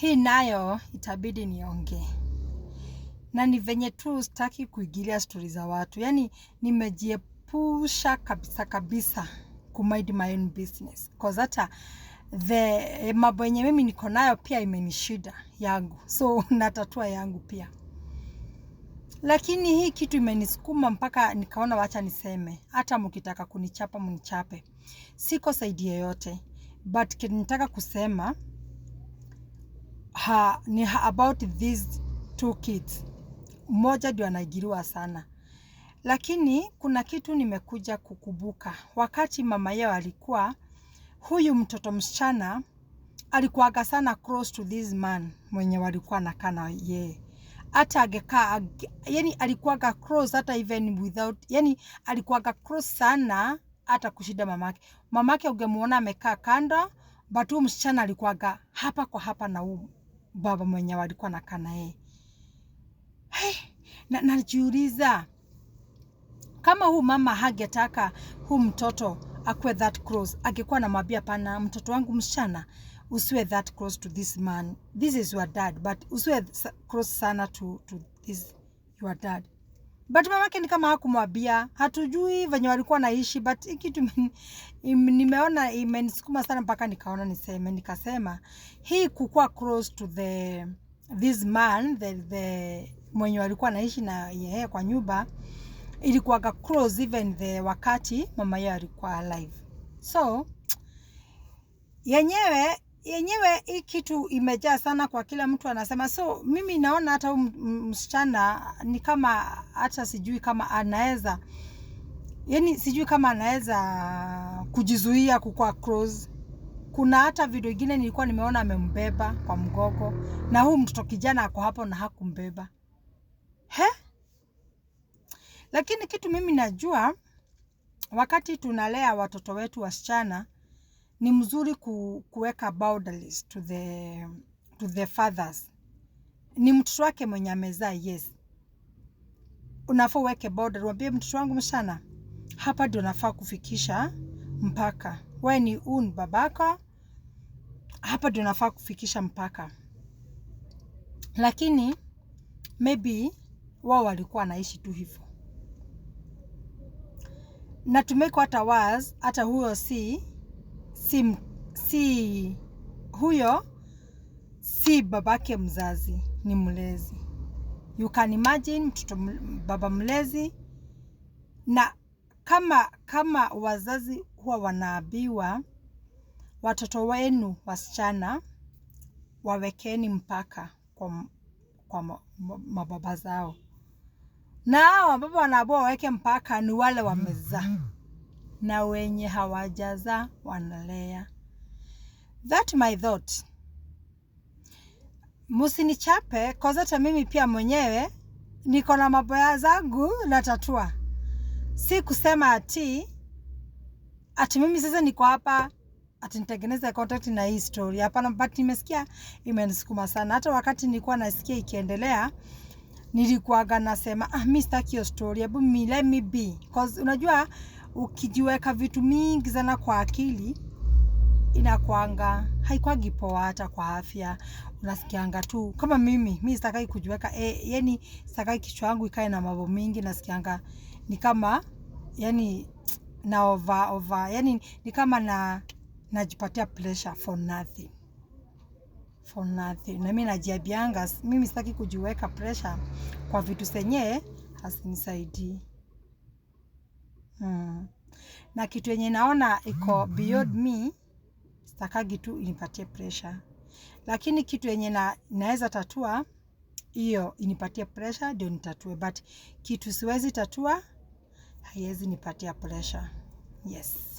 hii nayo itabidi niongee. Na ni venye tu sitaki kuigilia stori za watu. Yani nimejiepusha kabisa kumind my own business. Cause hata mambo yenye mimi niko nayo pia imenishida yangu. So natatua yangu pia. Lakini hii kitu imenisukuma mpaka nikaona wacha niseme. Hata mkitaka kunichapa mnichape. Siko saidi yoyote. But kinitaka kusema ni about these two kids. Mmoja ndio anaigiriwa sana. Lakini kuna kitu nimekuja kukumbuka. Wakati mama yao alikuwa, huyu mtoto msichana alikuwaga sana close to this man mwenye walikuwa nakaa na yeye. Hata angekaa, yani alikuwaga close hata even without, yani alikuwaga close sana hata kushida mamake. Mamake ungemuona amekaa kando, but huyu msichana alikuwaga hapa kwa hapa na huyu baba mwenye walikuwa nakaa na yeye. Na najiuliza kama huyu mama hangetaka huyu mtoto akuwe that close, angekuwa anamwambia pana, mtoto wangu msichana usiwe that close to this man, this is your dad, but usiwe close sana to this your dad. But mamake ni kama hakumwambia, hatujui venye walikuwa naishi, but kitu nimeona imenisukuma sana mpaka nikaona niseme. Nikasema hii kukua close to this man, the mwenye walikuwa naishi na yeye kwa nyumba, ilikuwa close even wakati mama yao alikuwa alive. So yenyewe hii kitu imejaa sana kwa kila mtu anasema. So mimi naona hata msichana ni kama hata sijui kama anaweza, yani sijui kama anaweza kujizuia kukua close. Kuna hata video ingine nilikuwa nimeona amembeba kwa mgogo na huyu mtoto kijana ako hapo na hakumbeba. Lakini kitu mimi najua, wakati tunalea watoto wetu wasichana, ni mzuri kuweka boundaries to the fathers. Ni mtoto wake mwenye amezaa, yes. Unafaa uweke boundary, mwambie mtoto wangu msichana, hapa ndio nafaa kufikisha mpaka. Wewe ni babako, hapa ndio nafaa kufikisha mpaka. Lakini maybe wao walikuwa naishi tu hivyo. Na tumeko hata was, hata huyo huyo si babake mzazi, ni mlezi. You can imagine mtoto baba mlezi. Na kama wazazi huwa wanaambiwa watoto wenu wasichana wawekeni mpaka kwa mababa zao. Na hao baba wanaambiwa waweke mpaka ni wale wamezaa. Na wenye hawajaza wanalea. That my thought. Musinichape, cause hata mimi pia mwenyewe niko na mambo zangu natatua. Si kusema ati mimi sasa niko hapa ati nitengeneze contact na hii story. Hapana, but nimesikia imenisukuma sana. Hata wakati nilikuwa nasikia ikiendelea, nilikuwaga nasema mimi sitaki hiyo story, hebu let me be. Cause unajua ukijiweka vitu mingi sana kwa akili inakuanga haikwagi poa hata kwa afya. Unasikianga tu kama mimi sitaki kujiweka yani sitaki kichwa yangu ikae na mambo mingi. Nasikianga ni kama yani na over yani ni kama najipatia pressure for nothing. Na mimi najiambianga mimi sitaki kujiweka pressure kwa vitu zenye hasinisaidii. Na kitu yenye naona iko beyond me, sitakagi tu inipatie pressure. Lakini kitu yenye naweza tatua, hiyo inipatie pressure ndio nitatue. But kitu siwezi tatua, haiwezi nipatia pressure. Yes.